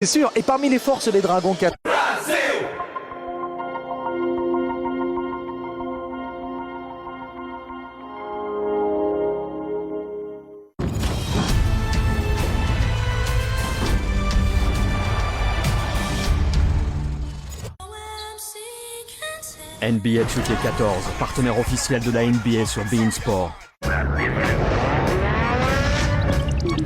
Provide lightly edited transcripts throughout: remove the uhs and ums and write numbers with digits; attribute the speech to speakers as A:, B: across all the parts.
A: C'est sûr, et parmi les forces des Dragons 4.
B: NBA 2K14, partenaire officiel de la NBA sur beIN Sport.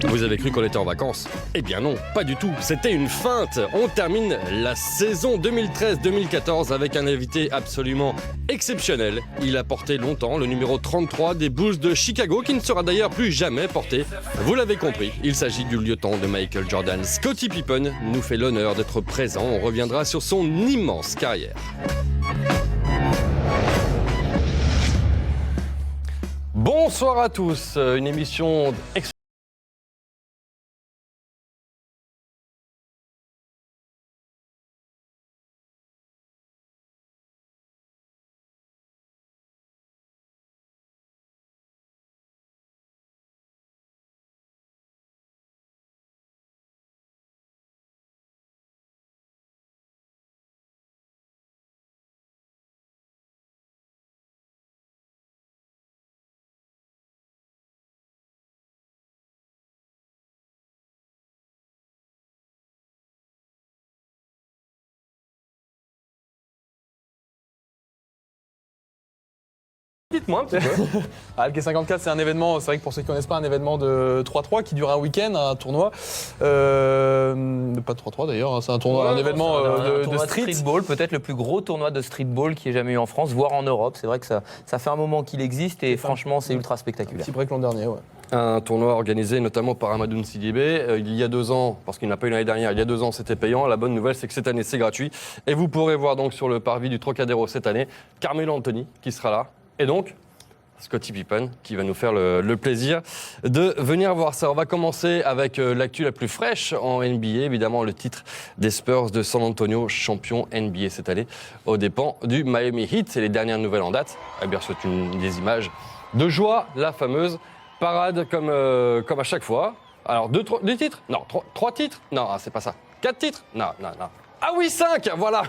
C: Vous avez cru qu'on était en vacances? Eh bien non, pas du tout, c'était une feinte. On termine la saison 2013-2014 avec un invité absolument exceptionnel. Il a porté longtemps le numéro 33 des Bulls de Chicago, qui ne sera d'ailleurs plus jamais porté. Vous l'avez compris, il s'agit du lieutenant de Michael Jordan. Scottie Pippen nous fait l'honneur d'être présent. On reviendra sur son immense carrière. Bonsoir à tous, une émission Dites-moi un petit peu.
D: LK54, c'est un événement, c'est vrai que pour ceux qui ne connaissent pas, un événement de 3-3 qui dure un week-end, un tournoi. Pas de 3-3 d'ailleurs, hein, c'est un tournoi, un événement de
E: streetball, peut-être le plus gros tournoi de streetball qui ait jamais eu en France, voire en Europe. C'est vrai que ça fait un moment qu'il existe et franchement, c'est ultra spectaculaire.
D: C'est vrai que l'an dernier, ouais.
C: Un tournoi organisé notamment par Amadou Sidibé. Il y a 2 ans, parce qu'il n'a pas eu l'année dernière, il y a 2 ans c'était payant. La bonne nouvelle, c'est que cette année c'est gratuit. Et vous pourrez voir donc sur le parvis du Trocadéro cette année Carmelo Anthony qui sera là. Et donc, Scottie Pippen qui va nous faire le plaisir de venir voir ça. On va commencer avec l'actu la plus fraîche en NBA, évidemment le titre des Spurs de San Antonio, champion NBA cette année, aux dépens du Miami Heat. C'est les dernières nouvelles en date. Eh bien, c'est des images de joie, la fameuse parade comme à chaque fois. Alors, 2 titres? Non. 3 titres? Non, c'est pas ça. 4 titres? Non. Ah oui, 5, voilà.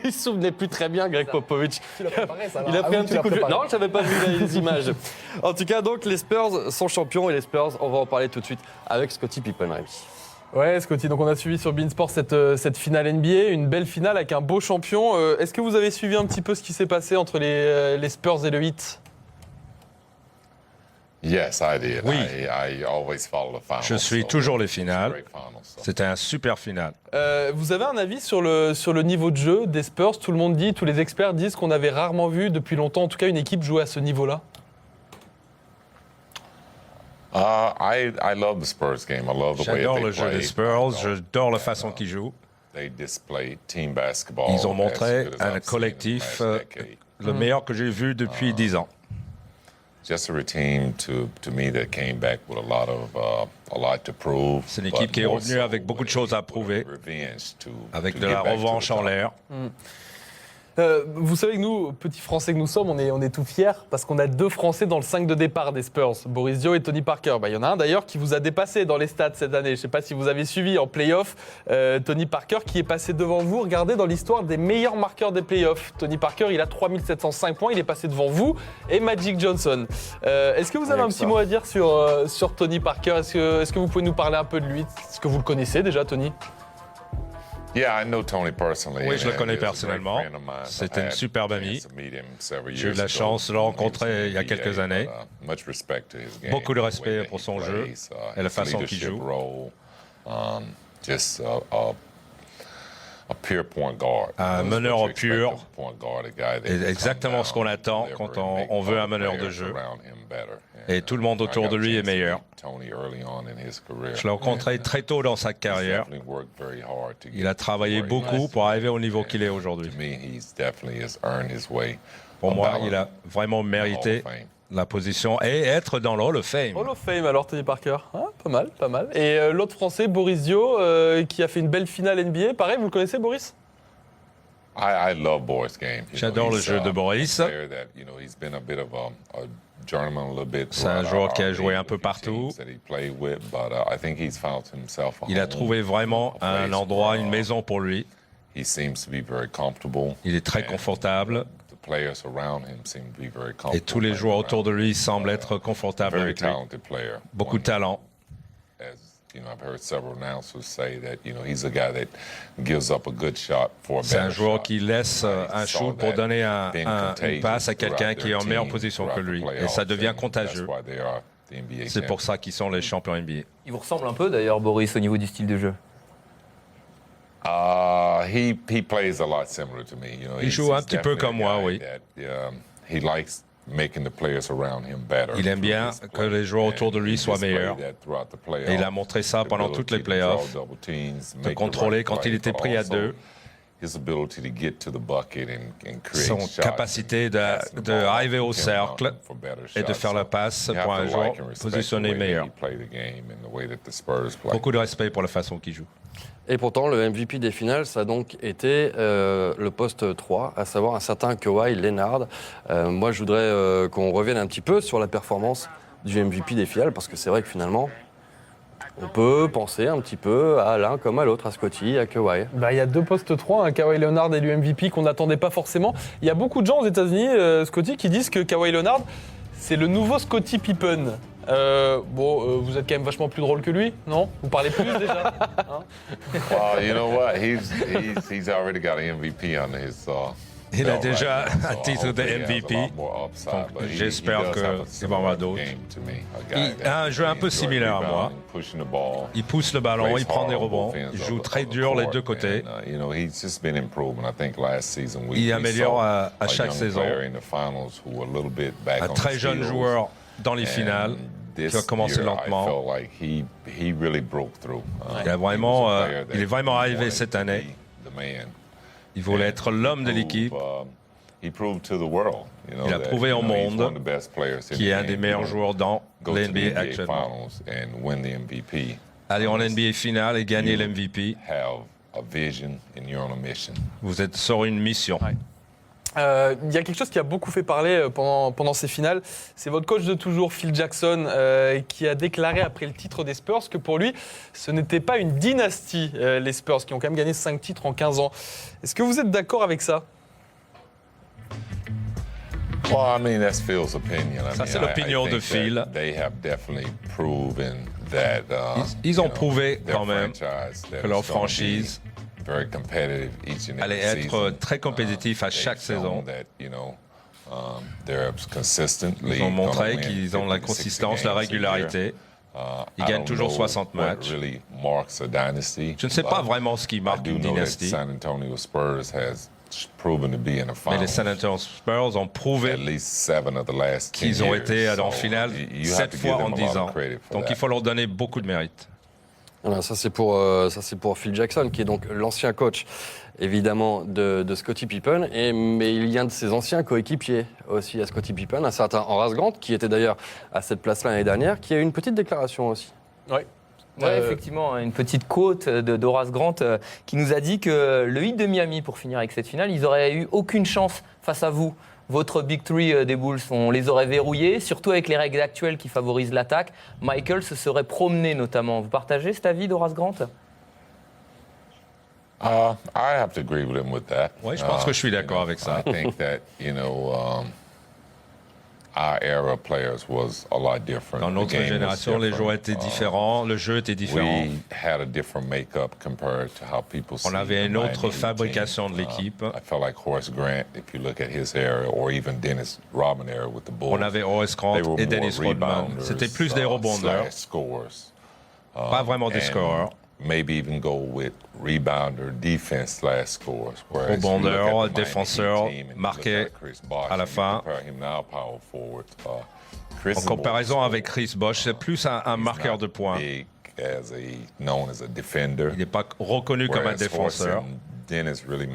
C: Il se souvenait plus très bien, Greg Popovich.
D: Tu l'as préparé, ça,
C: il a pris un petit coup de... Non, je n'avais pas vu les images. En tout cas, donc, les Spurs sont champions et les Spurs, on va en parler tout de suite avec Scottie Pippen, Rémi.
D: Ouais, Scottie, donc on a suivi sur beIN Sport cette finale NBA, une belle finale avec un beau champion. Est-ce que vous avez suivi un petit peu ce qui s'est passé entre les Spurs et le Heat?
F: Yes, I did.
G: Oui.
F: I always follow the finals,
G: Je suis
F: so
G: toujours les
F: it's a
G: finales.
F: great final, so.
G: C'était un super final.
D: Vous avez un avis sur le niveau de jeu des Spurs? Tout le monde dit, tous les experts disent qu'on avait rarement vu depuis longtemps, en tout cas, une équipe jouer à ce niveau-là.
F: I love the Spurs game. I love the way
G: J'adore
F: they
G: le jeu
F: play.
G: des Spurs, j'adore la façon qu'ils jouent.
F: They display team basketball.
G: Ils ont
F: as
G: montré
F: good as
G: un
F: I've seen
G: collectif
F: in the last decade.
G: le meilleur que j'ai vu depuis 10 ans.
F: Just a team to me that came back with a lot to prove.
G: C'est une équipe qui est revenue avec beaucoup de choses à prouver, avec de la revanche en l'air.
D: Vous savez que nous, petits Français que nous sommes, on est tout fiers parce qu'on a 2 Français dans le 5 de départ des Spurs, Boris Dio et Tony Parker. Il y en a un d'ailleurs qui vous a dépassé dans les stats cette année. Je ne sais pas si vous avez suivi en play-off Tony Parker qui est passé devant vous. Regardez dans l'histoire des meilleurs marqueurs des play-offs. Tony Parker, il a 3705 points, il est passé devant vous et Magic Johnson. Est-ce que vous avez un petit mot à dire sur Tony Parker? Est-ce que vous pouvez nous parler un peu de lui? Est-ce que vous le connaissez déjà, Tony?
F: Yeah, I know Tony personally.
G: Oui, je le
F: and
G: connais
F: he's a great
G: personnellement.
F: friend of mine.
G: C'était
F: I
G: une
F: had
G: superbe
F: a
G: amie.
F: chance to meet him several
G: J'ai eu
F: years
G: la
F: ago
G: chance de le
F: when he
G: rencontrer
F: was in
G: il y a
F: the
G: quelques
F: NBA,
G: années.
F: but, much respect to his game,
G: Beaucoup de
F: the way
G: respect
F: that
G: pour
F: he
G: son jeu
F: plays,
G: et la
F: his
G: façon qu'il
F: leadership
G: joue.
F: role, just a pure point guard.
G: Un
F: That's
G: meneur
F: what you expect
G: pur.
F: of a point guard, a guy that
G: Et
F: can
G: exactement
F: come
G: ce qu'on
F: down,
G: attend
F: deliver,
G: quand
F: and make
G: on veut un
F: other
G: meneur de
F: players
G: jeu.
F: around him better.
G: Et tout le monde
F: I
G: autour
F: got
G: de
F: a
G: lui est
F: chance to
G: meilleur.
F: meet Tony early on in his career.
G: Je l'ai rencontré très tôt dans sa carrière.
F: He's definitely worked very hard to
G: Il
F: get
G: a travaillé
F: to where he
G: beaucoup
F: is.
G: pour arriver au niveau qu'il est aujourd'hui.
F: To me, he's definitely has earned his way.
G: Pour moi,
F: about
G: il a vraiment
F: the Hall
G: mérité
F: of Fame.
G: la position et être dans le Hall of Fame.
D: Hall of Fame alors, Tony Parker. Ah, pas mal, pas mal. Et l'autre Français, Boris Dio, qui a fait une belle finale NBA. Pareil, vous le connaissez, Boris?
F: I love Boris' game.
G: J'adore le jeu de Boris.
F: a player that, he's been a bit of a
G: C'est un joueur qui a joué un peu partout. Il a trouvé vraiment un endroit, une maison pour lui. Il est très confortable. Et tous les joueurs autour de lui semblent être confortables avec lui. Beaucoup de talent. C'est un joueur qui laisse un shoot pour donner une passe à quelqu'un qui est en meilleure position que lui. Et ça devient contagieux. C'est pour ça qu'ils sont les champions NBA.
E: Il vous ressemble un peu d'ailleurs, Boris, au niveau du style de jeu.
G: Il joue un petit peu comme moi, oui. Il aime bien que les joueurs autour de lui soient meilleurs. Et il a montré ça pendant toutes les playoffs, de contrôler quand il était pris à deux. Son capacité d'arriver au cercle et de faire la passe pour un joueur positionné meilleur. Beaucoup de respect pour la façon qu'il joue.
C: Et pourtant, le MVP des finales, ça a donc été le poste 3, à savoir un certain Kawhi Leonard. Moi, je voudrais qu'on revienne un petit peu sur la performance du MVP des finales, parce que c'est vrai que finalement, on peut penser un petit peu à l'un comme à l'autre, à Scottie, à Kawhi.
D: Il y a deux postes 3, Kawhi Leonard et le MVP qu'on n'attendait pas forcément. Il y a beaucoup de gens aux États-Unis, Scottie, qui disent que Kawhi Leonard, c'est le nouveau Scottie Pippen. Vous êtes quand même vachement plus drôle que lui, non? Vous parlez plus déjà, hein?
F: Well, you know what? He's already got an MVP under his.
G: Il a déjà un titre de MVP, donc j'espère qu'il va en avoir d'autres. Il a un jeu un peu similaire à moi. Il pousse le ballon, il prend des rebonds, il joue très dur les deux côtés. Il améliore à chaque saison. Un très jeune joueur dans les finales qui a commencé lentement. Il est vraiment arrivé cette année. Il voulait être l'homme de l'équipe. Il a prouvé au monde qu'il est un des meilleurs joueurs dans l'NBA actuellement. Aller en NBA finale et gagner l'MVP, vous êtes sur une mission.
D: Il y a quelque chose qui a beaucoup fait parler pendant ces finales, c'est votre coach de toujours, Phil Jackson, qui a déclaré après le titre des Spurs que pour lui, ce n'était pas une dynastie, les Spurs, qui ont quand même gagné 5 titres en 15 ans. Est-ce que vous êtes d'accord avec ça?
G: Ça, c'est l'opinion de Phil. Ils ont prouvé quand même que leur franchise allait être très compétitif à chaque saison. Ils ont montré qu'ils ont la consistance, la régularité. Ils gagnent toujours 60 matchs. Je ne sais pas vraiment ce qui marque une dynastie. Mais les San Antonio Spurs ont prouvé qu'ils ont été en finale 7 fois en 10 ans. Donc il faut leur donner beaucoup de mérite.
C: Voilà, ça c'est pour Phil Jackson, qui est donc l'ancien coach, évidemment, de Scottie Pippen. Mais il y a un de ses anciens coéquipiers aussi à Scottie Pippen, un certain Horace Grant, qui était d'ailleurs à cette place-là l'année dernière, qui a eu une petite déclaration aussi.
D: Oui.
E: Effectivement, une petite quote d'Horace Grant qui nous a dit que le Heat de Miami, pour finir avec cette finale, ils n'auraient eu aucune chance face à vous. Votre Big Three des Bulls, on les aurait verrouillés, surtout avec les règles actuelles qui favorisent l'attaque. Michael se serait promené notamment. Vous partagez cet avis d'Horace Grant?
G: Oui, je pense que je suis d'accord avec ça. Dans notre génération, les joueurs étaient différents, le jeu était différent. On avait une autre fabrication de l'équipe. On avait Horace Grant et Dennis Rodman. C'était plus des rebondeurs, pas vraiment des scoreurs. Rebondeurs, défenseurs, marqués à la fin. En comparaison avec Chris Bosh, c'est plus un marqueur de points. Il n'est pas reconnu comme un défenseur.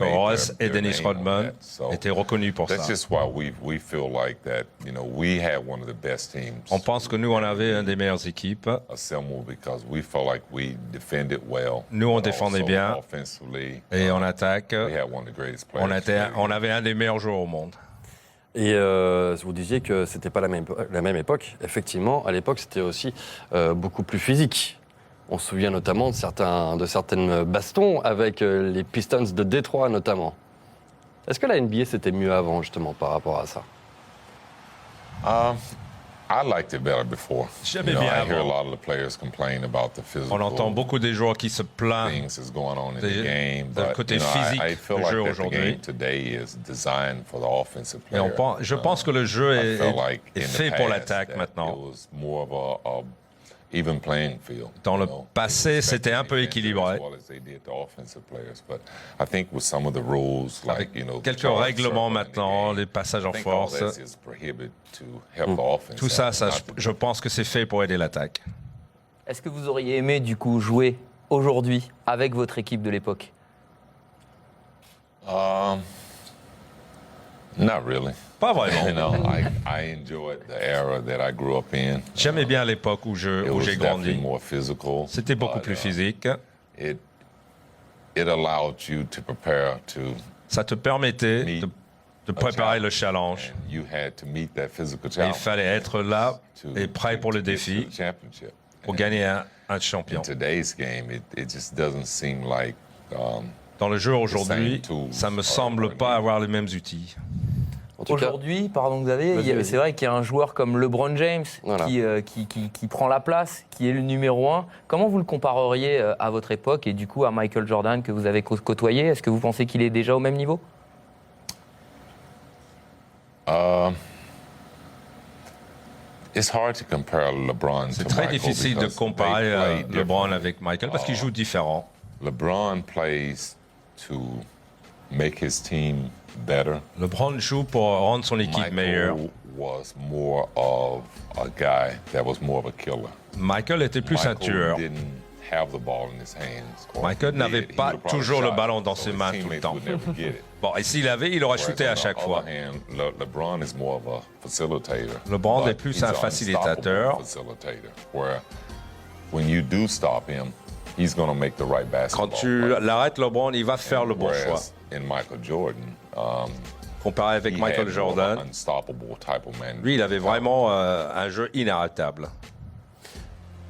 G: Horace et Dennis Rodman étaient reconnus pour ça. On pense que nous, on avait une des meilleures équipes. Nous, on défendait bien et on attaque. On avait un des meilleurs joueurs au monde.
C: Et vous disiez que c'était pas la même époque. Effectivement, à l'époque, c'était aussi beaucoup plus physique. On se souvient notamment de certaines bastons avec les Pistons de Détroit, notamment. Est-ce que la NBA, c'était mieux avant, justement, par rapport à ça?
F: I liked it better before.
G: J'aimais bien
F: I hear a
G: avant.
F: lot of the players complain about the physical
G: On entend beaucoup des joueurs qui se plaignent
F: things that's going on in
G: Des-
F: the game,
G: d'un
F: but
G: côté
F: you know,
G: physique
F: I feel
G: du
F: like
G: jeu
F: that the
G: aujourd'hui.
F: game today is designed for the offensive
G: Et
F: player.
G: je pense que le jeu
F: I feel like
G: est
F: in the
G: fait pour
F: past
G: l'attaque
F: that
G: maintenant.
F: It was more of a even playing field.
G: Dans le
F: you know.
G: passé,
F: They
G: c'était un peu
F: respected
G: équilibré.
F: as well as they did the offensive players, but I think with some of the rules, like
G: Avec
F: the
G: quelques
F: charge
G: règlements
F: circle in the
G: maintenant,
F: game,
G: les passages en
F: I think all
G: force,
F: this is prohibited to help the offense
G: tout ça,
F: out, not to
G: je pense que c'est fait pour aider l'attaque.
E: Est-ce que vous auriez aimé, du coup, jouer aujourd'hui avec votre équipe de l'époque?
F: Not really.
G: Pas
F: You
G: vraiment.
F: know, I enjoyed the era that I grew up in.
G: J'aimais bien l'époque où
F: It
G: j'ai
F: was definitely
G: grandi.
F: more physical.
G: C'était beaucoup
F: but,
G: plus physique.
F: It allowed you to prepare to,
G: Ça te permettait
F: meet
G: de préparer le challenge.
F: and you had to meet that physical
G: Et il
F: challenge.
G: fallait être là
F: to-
G: et prêt pour le
F: to get
G: défi
F: to the championship.
G: pour
F: And
G: gagner un
F: in
G: champion.
F: today's game, it just doesn't seem like
G: Dans le jeu aujourd'hui,
F: tools
G: ça me
F: are
G: semble
F: running.
G: pas avoir les mêmes outils.
C: En tout cas,
E: Aujourd'hui, pardon Xavier,
C: Vas-y.
E: c'est vrai qu'il y a un joueur comme LeBron James
C: Voilà.
E: qui prend la place, qui est le numéro 1. Comment vous le compareriez à votre époque et du coup à Michael Jordan que vous avez côtoyé? Est-ce que vous pensez qu'il est déjà au même niveau?
F: it's hard to compare LeBron
G: C'est
F: to
G: très
F: Michael
G: difficile de
F: because
G: comparer
F: they play
G: LeBron
F: different.
G: avec Michael parce qu'ils jouent différents.
F: LeBron plays to make his team better.
G: LeBron joue pour rendre son équipe meilleure.
F: Michael was more of a guy that was more of a killer.
G: Michael était plus un
F: Michael
G: tueur.
F: didn't have the ball in his hands. Or
G: Michael
F: if he
G: n'avait
F: did, he
G: pas
F: would have probably
G: toujours le
F: shot
G: ballon
F: it,
G: dans
F: so
G: ses
F: his
G: mains tout le
F: teammates
G: temps.
F: would never get it.
G: Bon, et s'il avait, il aurait
F: Whereas
G: shooté
F: on
G: à
F: the
G: chaque fois.
F: other hand, LeBron is more of a facilitator.
G: LeBron
F: But
G: est plus
F: he's
G: un
F: an
G: facilitateur.
F: unstoppable facilitator, where when you do stop him, he's going to make the right basketball
G: Quand tu
F: play.
G: l'arrêtes, LeBron, il va faire le bon choix.
F: Whereas in Michael Jordan,
G: Comparé avec
F: he
G: Michael
F: had more of an
G: Jordan,
F: unstoppable type of man.
G: lui, il avait vraiment un jeu inarrêtable.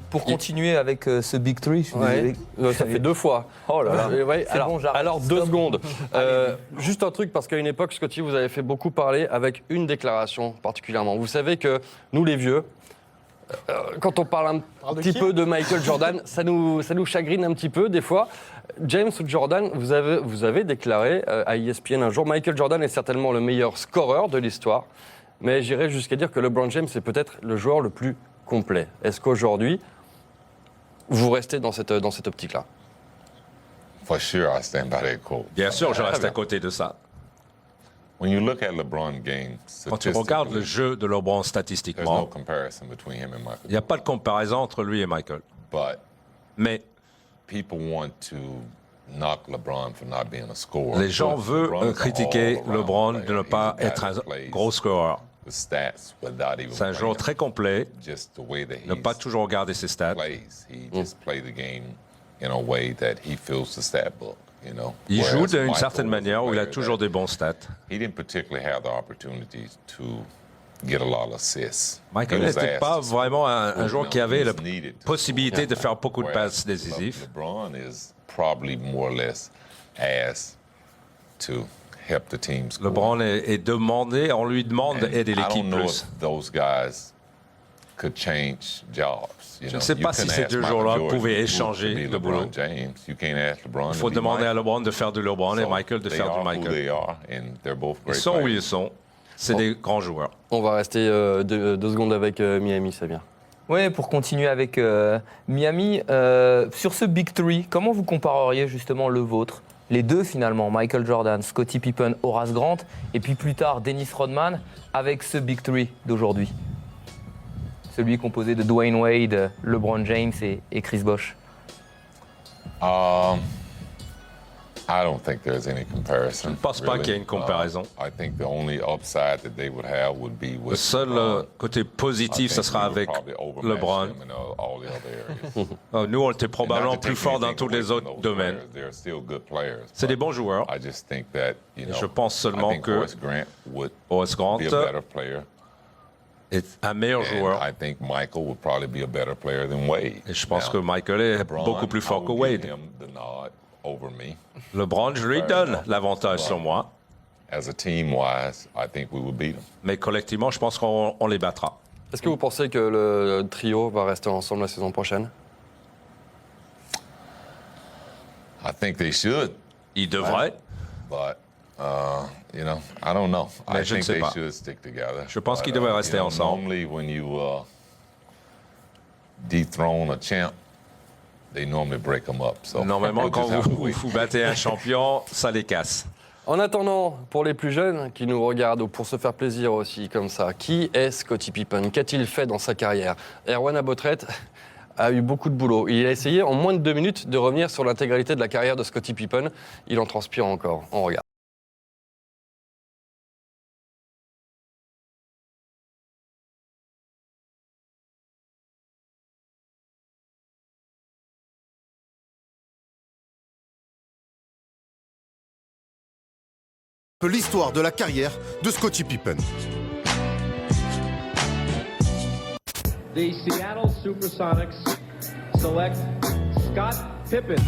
E: Pour continuer avec ce Big Three, je suis
C: ouais,
E: désolé.
C: ça fait 2 fois.
E: Oh là là.
C: Ouais,
E: C'est bon, j'arrête.
C: alors 2
E: Stop.
C: secondes. Juste un truc, parce qu'à une époque, Scotty, vous avez fait beaucoup parler avec une déclaration particulièrement. Vous savez que nous, les vieux, quand on parle un petit peu de Michael Jordan, ça nous chagrine un petit peu des fois. James Jordan, vous avez déclaré à ESPN un jour, Michael Jordan est certainement le meilleur scoreur de l'histoire, mais j'irais jusqu'à dire que LeBron James est peut-être le joueur le plus complet. Est-ce qu'aujourd'hui, vous restez dans cette optique-là?
F: For sure, I stand by that quote.
G: Bien sûr, je reste
C: bien.
G: à côté de ça.
F: When you look at LeBron game,
G: Quand tu regardes le
F: statistically,
G: jeu de LeBron
F: there's no
G: statistiquement,
F: comparison between him and Michael.
G: il n'y a pas de comparaison entre lui et Michael.
F: But
G: Mais
F: people want to knock LeBron for not being a scorer.
G: les gens
F: But
G: veulent
F: LeBron is an
G: critiquer
F: all-around
G: LeBron
F: player.
G: de ne
F: He's
G: pas
F: a guy
G: être un
F: that plays
G: gros scoreur.
F: the stats without even
G: C'est un joueur
F: playing
G: très
F: them.
G: complet,
F: Just the way that
G: ne pas
F: he
G: toujours regarder ses stats.
F: plays. He just play the game in a way that he fills the stat book. You know.
G: Il joue
F: Whereas
G: d'une
F: Michael
G: certaine
F: was a
G: manière où il a
F: player
G: toujours
F: that
G: des bons stats.
F: he didn't particularly have the opportunities to get a lot of assists.
G: Michael
F: He was
G: n'était
F: asked
G: pas
F: to score.
G: vraiment un joueur qui avait la
F: He was needed to
G: possibilité de faire beaucoup de
F: Whereas
G: passes décisives.
F: LeBron is probably more or less asked to help the team score.
G: LeBron est demandé, on lui demande
F: And
G: d'aider
F: I don't
G: l'équipe
F: know
G: plus.
F: if those guys could change jobs. You
G: Je
F: know,
G: ne sais
F: you
G: pas si
F: couldn't
G: ces
F: ask
G: deux
F: Michael
G: joueurs-là
F: Jordan
G: pouvaient
F: to
G: échanger
F: be
G: le
F: LeBron
G: boulot.
F: James. You can't ask LeBron
G: Il
F: to
G: faut
F: be
G: demander à
F: Michael.
G: LeBron de faire du LeBron et
F: So
G: Michael de
F: they
G: faire du
F: are who
G: Michael.
F: they are, and they're both
G: Ils
F: great
G: sont où
F: players.
G: ils sont. C'est des grands joueurs.
C: On va rester 2 secondes avec Miami, c'est bien.
E: Oui, pour continuer avec Miami, sur ce Big Three, comment vous compareriez justement le vôtre? Les deux finalement, Michael Jordan, Scottie Pippen, Horace Grant, et puis plus tard Dennis Rodman, avec ce Big Three d'aujourd'hui. Celui composé de Dwayne Wade, LeBron James et Chris Bosh.
F: I I don't think there's any comparison.
G: Je ne pense pas qu'il y ait une comparaison.
F: I think the only upside that they would have would be with
G: Le seul côté positif, ce sera avec LeBron. Nous, on était probablement plus forts dans tous les autres domaines. C'est des bons joueurs. Et je pense seulement que Horace Grant est un meilleur joueur. Et je pense que Michael est beaucoup plus fort que Wade. LeBron, je lui donne l'avantage sur moi. Mais collectivement, je pense qu'on les battra.
C: Est-ce que vous pensez que le trio va rester ensemble la saison prochaine?
G: Ils devraient. Mais je ne sais pas. Je pense qu'ils devraient rester ensemble. Normalement, quand vous battez un champion, ça les casse.
C: En attendant, pour les plus jeunes qui nous regardent ou pour se faire plaisir aussi comme ça, qui est Scottie Pippen? Qu'a-t-il fait dans sa carrière? Erwan Abotret a eu beaucoup de boulot. Il a essayé en moins de 2 minutes de revenir sur l'intégralité de la carrière de Scottie Pippen. Il en transpire encore. On regarde.
H: L'histoire de la carrière de Scottie Pippen.
I: The Seattle Supersonics select Scott Pippen.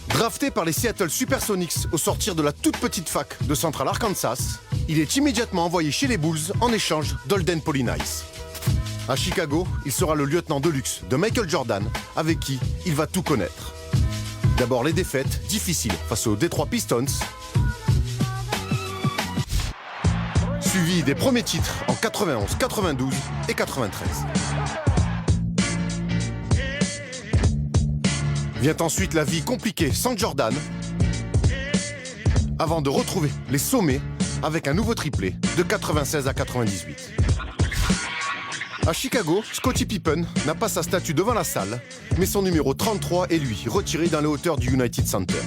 H: Drafté par les Seattle Supersonics au sortir de la toute petite fac de Central Arkansas, il est immédiatement envoyé chez les Bulls en échange d'Holden Polynice. À Chicago, il sera le lieutenant de luxe de Michael Jordan, avec qui il va tout connaître. D'abord les défaites difficiles face aux Detroit Pistons, suivi des premiers titres en 91, 92 et 93. Vient ensuite la vie compliquée sans Jordan, avant de retrouver les sommets avec un nouveau triplé de 96 à 98. À Chicago, Scottie Pippen n'a pas sa statue devant la salle, mais son numéro 33 est lui, retiré dans les hauteurs du United Center.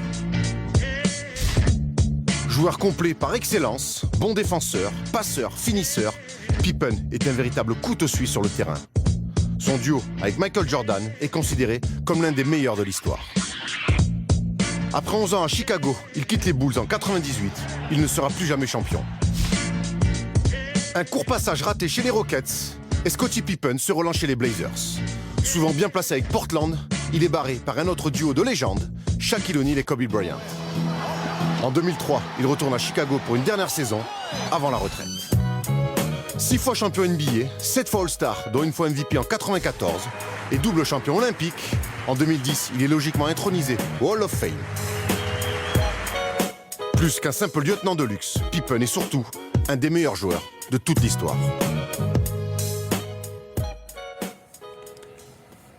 H: Joueur complet par excellence, bon défenseur, passeur, finisseur, Pippen est un véritable couteau suisse sur le terrain. Son duo avec Michael Jordan est considéré comme l'un des meilleurs de l'histoire. Après 11 ans à Chicago, il quitte les Bulls en 98. Il ne sera plus jamais champion. Un court passage raté chez les Rockets et Scottie Pippen se relance chez les Blazers. Souvent bien placé avec Portland, il est barré par un autre duo de légende, Shaquille O'Neal et Kobe Bryant. En 2003, il retourne à Chicago pour une dernière saison, avant la retraite. 6 fois champion NBA, 7 fois All-Star, dont une fois MVP en 94, et double champion olympique. En 2010, il est logiquement intronisé au Hall of Fame. Plus qu'un simple lieutenant de luxe, Pippen est surtout un des meilleurs joueurs de toute l'histoire.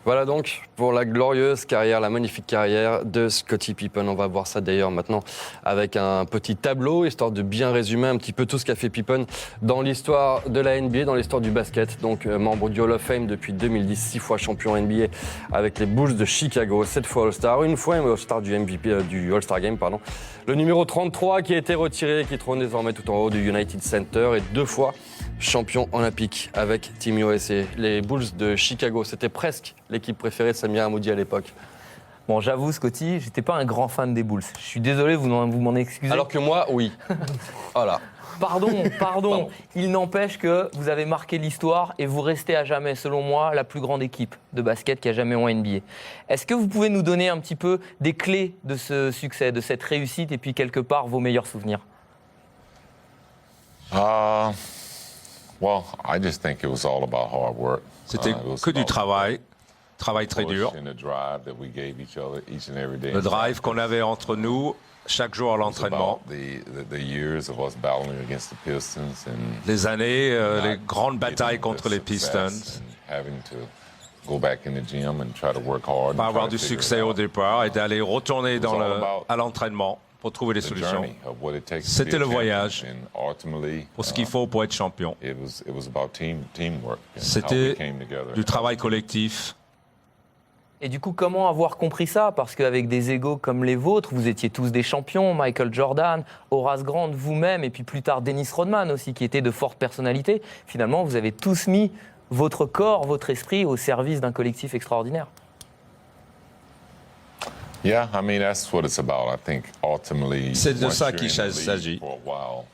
C: Voilà donc pour la glorieuse carrière, la magnifique carrière de Scottie Pippen. On va voir ça d'ailleurs maintenant avec un petit tableau, histoire de bien résumer un petit peu tout ce qu'a fait Pippen dans l'histoire de la NBA, dans l'histoire du basket. Donc membre du Hall of Fame depuis 2010, 6 fois champion NBA avec les Bulls de Chicago, 7 fois All-Star, une fois All-Star du MVP, du All-Star Game, pardon. Le numéro 33 qui a été retiré, qui trône désormais tout en haut du United Center, et 2 fois champion olympique avec Team USA. Les Bulls de Chicago, c'était presque l'équipe préférée de Samir Hammoudi à l'époque.
E: Bon, j'avoue, Scottie, j'étais pas un grand fan des Bulls. Je suis désolé, vous m'en excusez.
C: Alors que moi, oui. Voilà.
E: Pardon. Il n'empêche que vous avez marqué l'histoire et vous restez à jamais, selon moi, la plus grande équipe de basket qui a jamais eu en NBA. Est-ce que vous pouvez nous donner un petit peu des clés de ce succès, de cette réussite, et puis quelque part vos meilleurs souvenirs?
G: C'était que du travail très dur. Le drive qu'on avait entre nous chaque jour à l'entraînement. Les années, les grandes batailles contre les Pistons. Pas avoir du succès au départ et d'aller retourner à l'entraînement pour trouver des solutions. C'était le voyage pour ce qu'il faut pour être champion. C'était du travail collectif
E: Et du coup, comment avoir compris ça? Parce qu'avec des égos comme les vôtres, vous étiez tous des champions, Michael Jordan, Horace Grant, vous-même, et puis plus tard Dennis Rodman aussi, qui était de fortes personnalités. Finalement, vous avez tous mis votre corps, votre esprit au service d'un collectif extraordinaire.
F: Yeah, I mean, that's what it's about. I think ultimately,
G: C'est de
F: once
G: ça
F: you're
G: qu'il
F: in the league
G: s'agit.
F: for a while,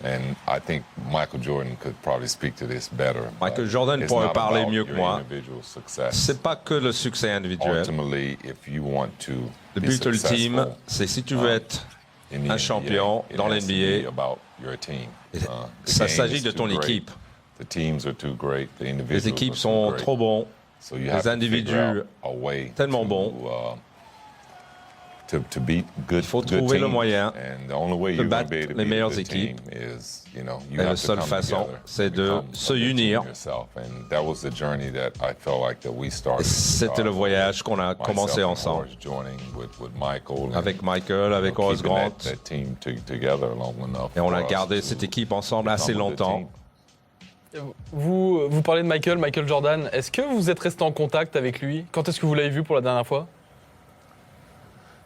F: and I think Michael Jordan could probably speak to this better.
G: Michael
F: but
G: Jordan
F: it's
G: pourrait
F: not
G: parler
F: about
G: mieux que
F: your
G: moi.
F: individual success.
G: C'est pas que le succès individuel.
F: Ultimately, if you want to
G: Le
F: be
G: but ultime,
F: successful,
G: c'est si tu veux être
F: in the
G: un
F: NBA,
G: champion
F: it
G: dans
F: has to be
G: l'NBA,
F: about your team. The
G: ça
F: game
G: s'agit
F: is
G: de
F: too
G: ton
F: great.
G: équipe.
F: The teams are too great. The
G: Les
F: individuals
G: équipes
F: are too
G: sont
F: great.
G: trop bons.
F: So you have
G: Les
F: to figure
G: individus
F: out a way
G: tellement
F: to,
G: bons.
F: To beat good,
G: Il faut
F: good
G: trouver le
F: teams.
G: moyen
F: And the only way
G: de
F: you're going to
G: battre
F: be able to
G: les
F: beat a
G: meilleures
F: good
G: équipes.
F: team is, you know,
G: Et
F: you
G: la
F: have to
G: seule
F: come
G: façon,
F: together
G: c'est
F: and
G: de
F: become
G: se
F: a good team
G: unir.
F: yourself. And that was the journey that I felt like that we started.
G: C'était le voyage qu'on a commencé
F: Myself and
G: ensemble.
F: Horace joining with Michael.
G: Avec Michael, avec
F: you know,
G: Horace
F: keeping
G: Grant.
F: that team together long enough
G: Et on a
F: for us
G: gardé
F: to
G: cette équipe ensemble assez
F: become a good
G: longtemps.
F: team.
D: Vous parlez de Michael Jordan. Est-ce que vous êtes resté en contact avec lui? Quand est-ce que vous l'avez vu pour la dernière fois?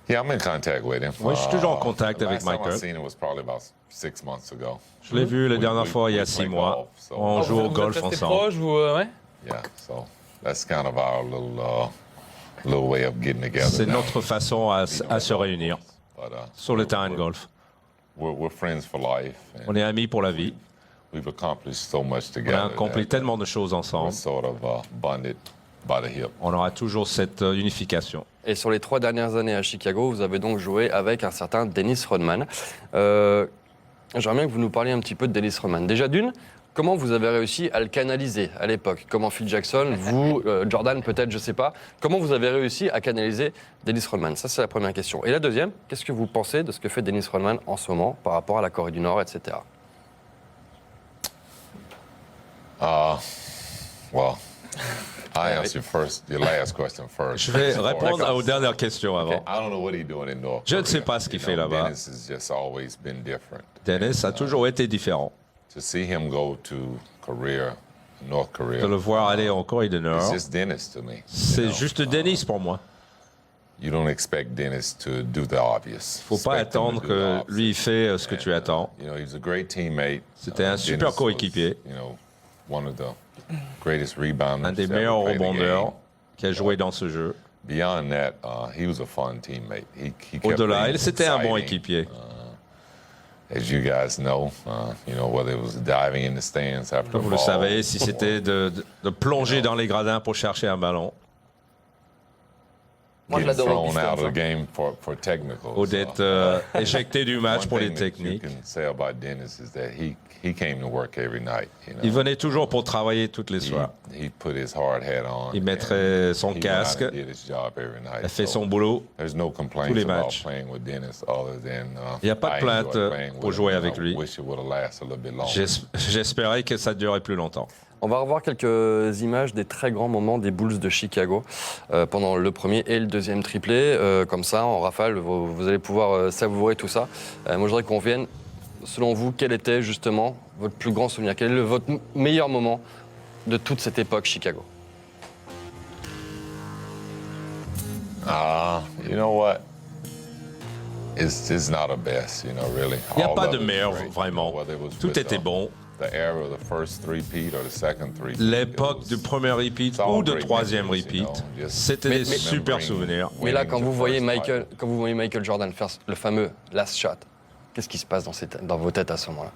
F: Yeah, I'm in contact with him.
G: Oui, je suis toujours en contact
F: the
G: avec
F: last time
G: Michael.
F: I seen him was probably about 6 months ago.
G: Je l'ai vu la
F: We-
G: dernière
F: we-
G: fois il y a
F: we
G: 6
F: play
G: mois.
F: golf, so-
G: On joue au golf
D: Vous êtes restés
G: ensemble.
D: proches, ouais?
F: Yeah, so that's kind of our little way of getting together.
G: C'est
F: now.
G: notre façon à se réunir
F: But,
G: sur le terrain de golf.
F: We're friends for life. And
G: On est amis pour la vie.
F: we've accomplished so much
G: On a
F: together.
G: accompli
F: that
G: tellement de choses
F: we're
G: ensemble.
F: sort of bonded by the hip.
G: On aura toujours cette unification.
C: Et sur les 3 dernières années à Chicago, vous avez donc joué avec un certain Dennis Rodman. J'aimerais bien que vous nous parliez un petit peu de Dennis Rodman. Déjà d'une, comment vous avez réussi à le canaliser à l'époque? Comment Phil Jackson, vous, Jordan peut-être, je ne sais pas. Comment vous avez réussi à canaliser Dennis Rodman? Ça, c'est la première question. Et la deuxième, qu'est-ce que vous pensez de ce que fait Dennis Rodman en ce moment par rapport à la Corée du Nord, etc.
F: Well, I answer your last question first.
G: Je vais
F: As far as-
G: répondre aux dernières questions avant.
F: I don't know what he's doing in North
G: Je ne
F: Korea.
G: sais pas ce qu'il
F: You
G: fait
F: know,
G: là-bas.
F: Dennis has just always been different.
G: Dennis a toujours été différent.
F: To see him go to Korea, North Korea,
G: De le voir aller en Corée du
F: it's
G: Nord,
F: just Dennis to me.
G: c'est juste Dennis pour moi.
F: You don't expect Dennis to do the obvious.
G: Faut pas
F: Expect him to
G: attendre
F: do
G: que
F: the opposite.
G: lui fait ce que tu
F: And,
G: attends.
F: You know, he's a great teammate.
G: C'était un super
F: Dennis
G: coéquipier.
F: was, you know, one of the greatest rebounders.
G: Un des
F: to ever
G: meilleurs
F: play the
G: rebondeurs
F: game.
G: qui a joué dans ce jeu.
F: Beyond that, he was a fun teammate. He kept
G: Au-delà,
F: things
G: c'était un bon
F: exciting.
G: équipier.
F: As you guys know, whether it was diving in the stands after
G: Comme vous le
F: a ball,
G: savez, si c'était de plonger dans les gradins pour chercher un ballon,
E: Moi, je
F: getting
E: l'adore au
F: thrown out of
E: Pistons.
F: the game for technicals.
G: ou d'être éjecté du match
F: one
G: pour les
F: thing that you
G: techniques.
F: can say about Dennis is that he came to work every night. You know?
G: Il venait toujours pour travailler toutes les soirs.
F: He put his hard hat on.
G: Il mettrait
F: and
G: son
F: he went out
G: casque.
F: and did his job every night.
G: Il a fait
F: So
G: son boulot.
F: There's no complaints
G: tous les
F: about
G: matchs.
F: playing with Dennis other than
G: Il y a pas de
F: I
G: plainte,
F: enjoyed playing
G: pour
F: with
G: jouer
F: him.
G: avec
F: I
G: lui.
F: wish it would have lasted a little bit longer.
G: J'espérais que ça durait plus longtemps.
C: On va revoir quelques images des très grands moments des Bulls de Chicago pendant le premier et le deuxième triplé. Comme ça, en rafale, vous allez pouvoir savourer tout ça. Moi, je voudrais qu'on vienne, selon vous, quel était justement votre plus grand souvenir? Quel est votre meilleur moment de toute cette époque Chicago?
F: You know what? It's not a best, really.
G: Il n'y a
F: All
G: pas
F: of
G: de
F: it was
G: meilleur,
F: great,
G: vraiment.
F: whether it was
G: Tout
F: with
G: était bon.
F: The era of the first three-peat or the second three-peat.
G: L'époque du premier repeat
F: it's all
G: ou de
F: great
G: troisième
F: memories,
G: repeat,
F: just
G: c'était des
F: remembering
G: super souvenirs.
C: Mais là,
F: winning
C: quand
F: the
C: vous voyez
F: first title.
C: Michael Jordan faire le fameux last shot, qu'est-ce qui se passe dans vos têtes à ce moment-là?